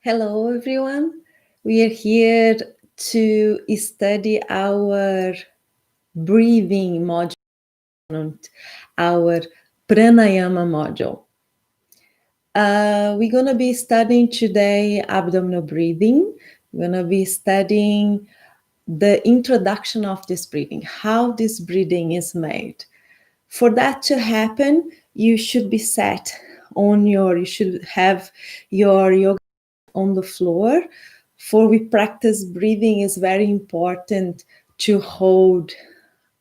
Hello, everyone. We are here to study our breathing module, our Pranayama module. We're going to be studying today abdominal breathing. We're going to be studying the introduction of this breathing, how this breathing is made. For that to happen, you should be you should have your yoga on the floor. For we practice breathing is very important to hold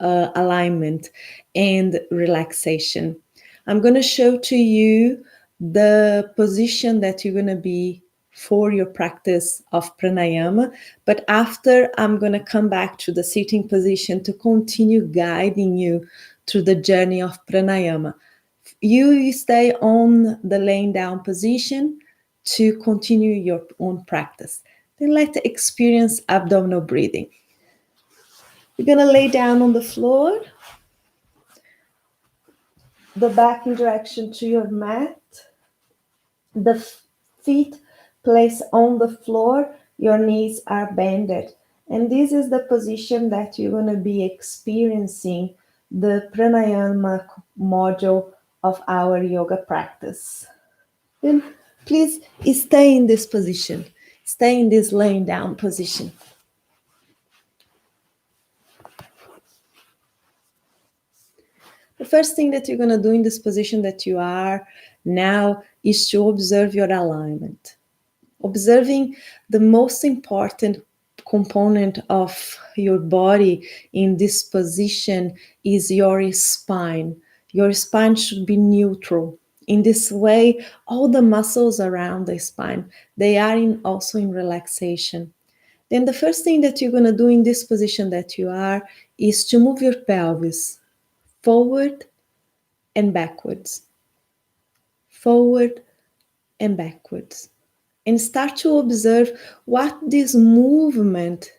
alignment and relaxation. I'm going to show to you the position that you're going to be for your practice of pranayama, but after I'm going to come back to the sitting position to continue guiding you through the journey of pranayama. You stay on the laying down position to continue your own practice. Then let's experience abdominal breathing. You're going to lay down on the floor, the back in direction to your mat, the feet placed on the floor, your knees are bended. And this is the position that you're going to be experiencing the pranayama module of our yoga practice. Then please stay in this position. Stay in this laying down position. The first thing that you're going to do in this position that you are now is to observe your alignment. Observing the most important component of your body in this position is your spine. Your spine should be neutral. In this way, all the muscles around the spine, they are also in relaxation. Then the first thing that you're going to do in this position that you are is to move your pelvis forward and backwards, forward and backwards, and start to observe what this movement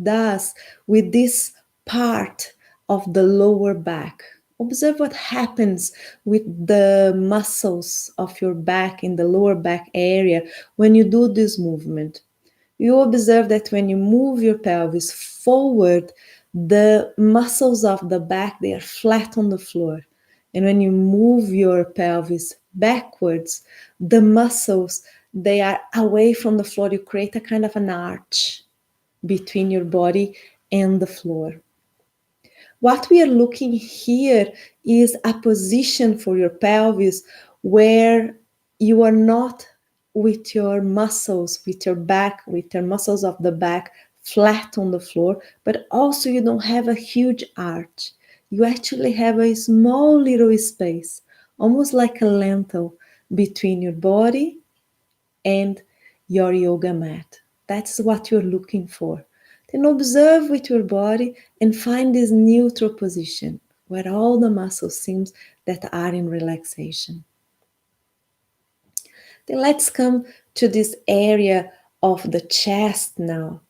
does with this part of the lower back. Observe what happens with the muscles of your back in the lower back area when you do this movement. You observe that when you move your pelvis forward, the muscles of the back, they are flat on the floor. And when you move your pelvis backwards, the muscles, they are away from the floor. You create a kind of an arch between your body and the floor. What we are looking here is a position for your pelvis where you are not with your muscles, with your back, with your muscles of the back flat on the floor, but also you don't have a huge arch. You actually have a small little space, almost like a lentil between your body and your yoga mat. That's what you're looking for. Then observe with your body and find this neutral position where all the muscles seem that are in relaxation. Then let's come to this area of the chest now.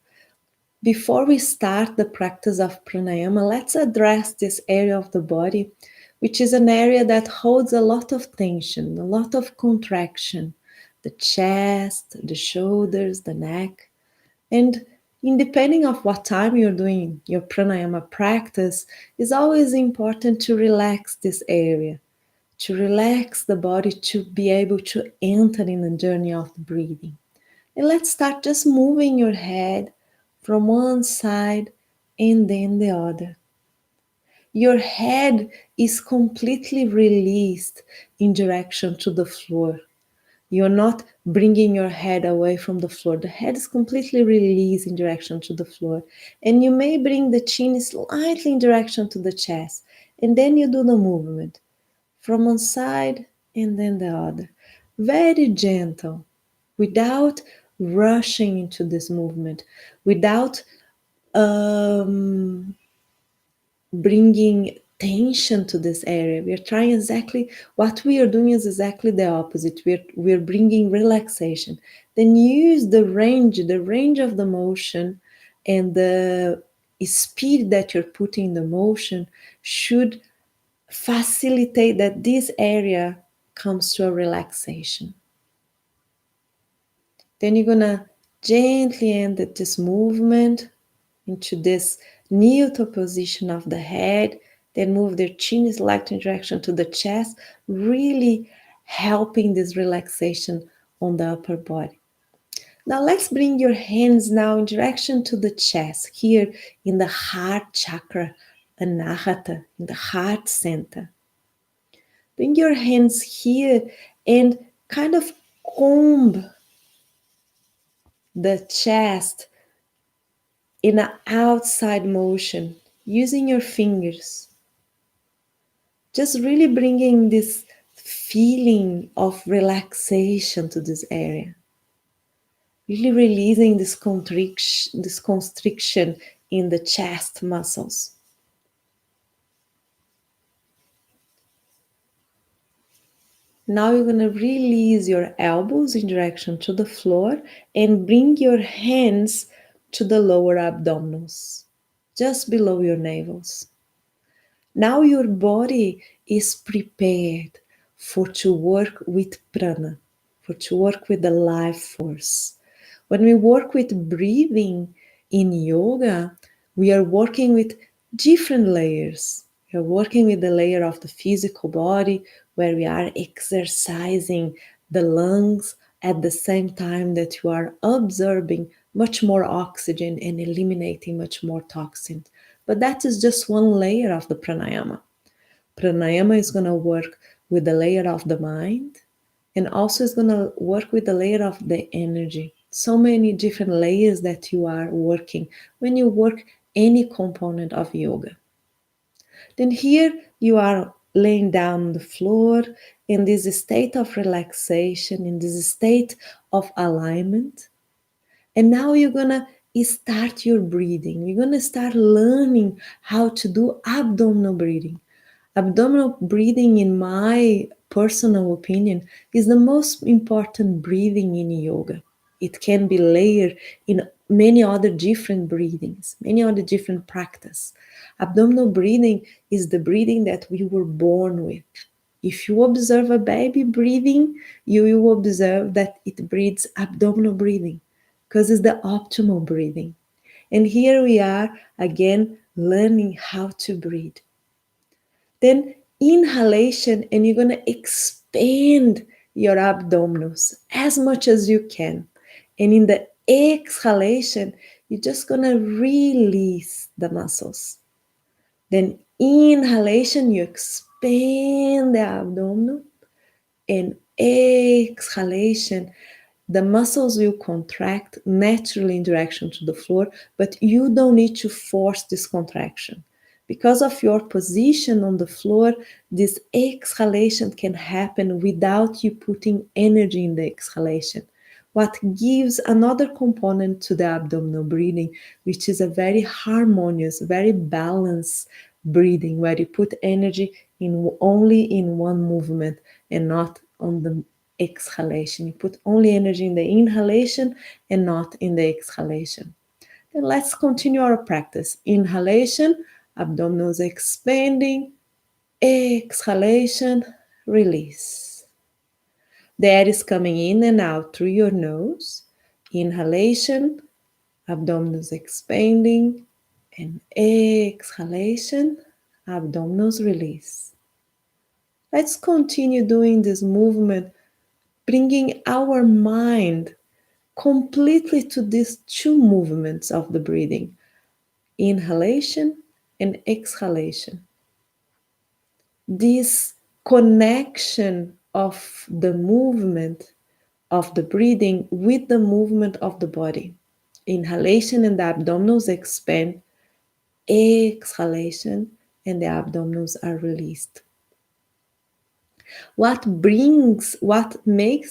Before we start the practice of pranayama, let's address this area of the body, which is an area that holds a lot of tension, a lot of contraction. The chest, the shoulders, the neck. And depending of what time you're doing your pranayama practice, it's always important to relax this area, to relax the body, to be able to enter in the journey of the breathing. And let's start just moving your head from one side and then the other. Your head is completely released in direction to the floor. You're not bringing your head away from the floor. The head is completely released in direction to the floor. And you may bring the chin slightly in direction to the chest. And then you do the movement from one side and then the other. Very gentle, without rushing into this movement, without bringing tension to this area. We are trying exactly what we are doing is exactly the opposite. We're bringing relaxation. Then use the range of the motion and the speed that you're putting in the motion should facilitate that this area comes to a relaxation. Then you're gonna gently end this movement into this neutral position of the head. Then move their chin in slight direction to the chest, really helping this relaxation on the upper body. Now let's bring your hands now in direction to the chest, here in the heart chakra, anahata, in the heart center. Bring your hands here and kind of comb the chest in an outside motion using your fingers. Just really bringing this feeling of relaxation to this area. Really releasing this constriction in the chest muscles. Now you're going to release your elbows in direction to the floor and bring your hands to the lower abdominals, just below your navels. Now your body is prepared for to work with prana, for to work with the life force. When we work with breathing in yoga, we are working with different layers. We are working with the layer of the physical body, where we are exercising the lungs at the same time that you are absorbing much more oxygen and eliminating much more toxins. But that is just one layer of the pranayama. Pranayama is going to work with the layer of the mind, and also is going to work with the layer of the energy. So many different layers that you are working when you work any component of yoga. Then here you are laying down on the floor in this state of relaxation, in this state of alignment. And now you're going to start your breathing. You're going to start learning how to do abdominal breathing. Abdominal breathing, in my personal opinion, is the most important breathing in yoga. It can be layered in many other different breathings, many other different practice. Abdominal breathing is the breathing that we were born with. If you observe a baby breathing, you will observe that it breathes abdominal breathing because it's the optimal breathing. And here we are again learning how to breathe. Then inhalation, and you're going to expand your abdominals as much as you can. And in the exhalation, you're just going to release the muscles. Then inhalation, you expand the abdomen, and exhalation, the muscles will contract naturally in direction to the floor, but you don't need to force this contraction. Because of your position on the floor, this exhalation can happen without you putting energy in the exhalation. What gives another component to the abdominal breathing, which is a very harmonious, very balanced breathing, where you put energy in only in one movement and not on the exhalation. You put only energy in the inhalation and not in the exhalation. Then let's continue our practice. Inhalation, abdominals expanding. Exhalation, release. The air is coming in and out through your nose. Inhalation, abdominals expanding. And exhalation, abdominals release. Let's continue doing this movement, bringing our mind completely to these two movements of the breathing, inhalation and exhalation. This connection of the movement of the breathing with the movement of the body. Inhalation and the abdominals expand, exhalation and the abdominals are released. What makes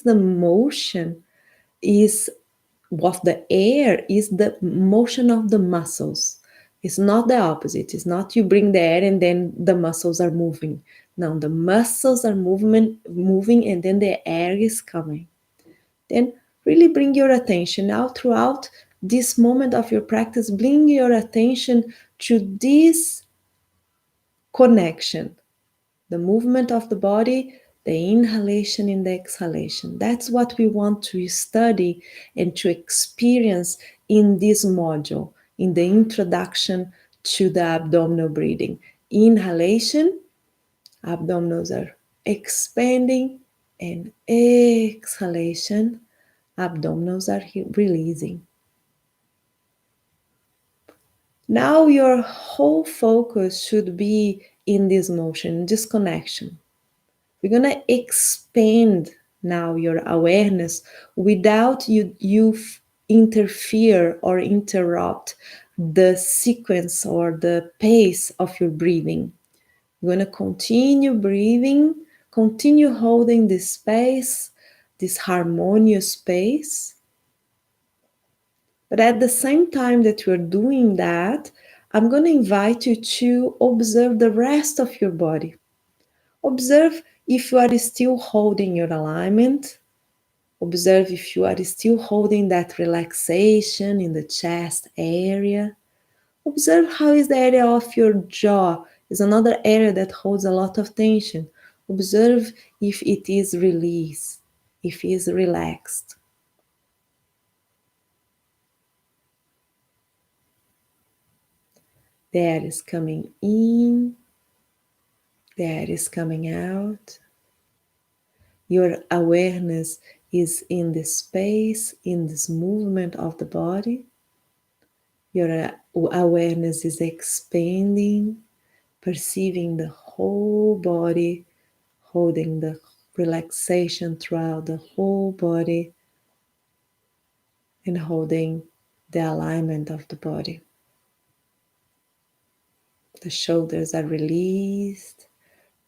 the motion is of the air is the motion of the muscles. It's not the opposite. It's not you bring the air and then the muscles are moving. No, the muscles are moving and then the air is coming. Then really bring your attention now throughout this moment of your practice. Bring your attention to this connection, the movement of the body the inhalation and the exhalation. That's what we want to study and to experience in this module, in the introduction to the abdominal breathing. Inhalation, abdominals are expanding, and exhalation, abdominals are releasing. Now your whole focus should be in this motion, this connection. We're gonna expand now your awareness without you interfere or interrupt the sequence or the pace of your breathing. You're gonna continue breathing, continue holding this space, this harmonious space. But at the same time that you're doing that, I'm going to invite you to observe the rest of your body. Observe if you are still holding your alignment. Observe if you are still holding that relaxation in the chest area. Observe how is the area of your jaw. Is another area that holds a lot of tension. Observe if it is released, if it is relaxed. The air is coming in, the air is coming out. Your awareness is in this space, in this movement of the body. Your awareness is expanding, perceiving the whole body, holding the relaxation throughout the whole body, and holding the alignment of the body. The shoulders are released.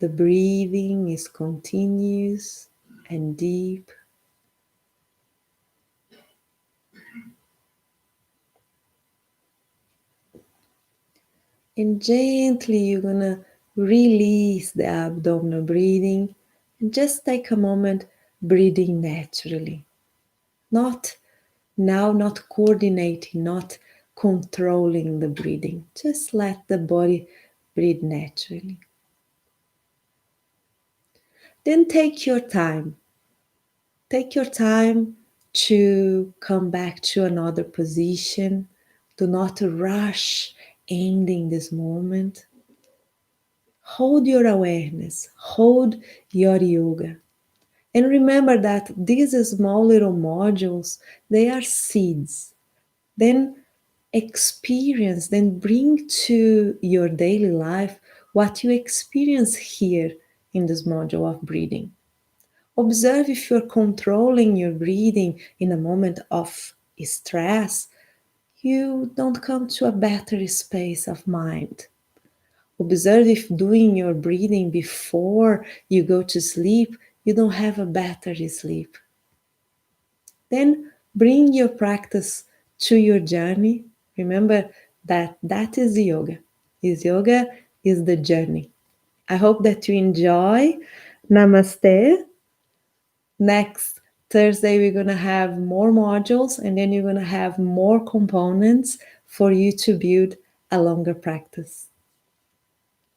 The breathing is continuous and deep. And gently you're gonna release the abdominal breathing and just take a moment breathing naturally. Not coordinating, not controlling the breathing. Just let the body breathe naturally. Then take your time. Take your time to come back to another position. Do not rush ending this moment. Hold your awareness, hold your yoga. And remember that these small little modules, they are seeds. Then experience, then bring to your daily life what you experience here in this module of breathing. Observe if you're controlling your breathing in a moment of stress, you don't come to a better space of mind. Observe if doing your breathing before you go to sleep, you don't have a better sleep. Then bring your practice to your journey. Remember that is yoga. Yoga is the journey. I hope that you enjoy. Namaste. Next Thursday, we're going to have more modules, and then you're going to have more components for you to build a longer practice.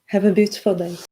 Have a beautiful day.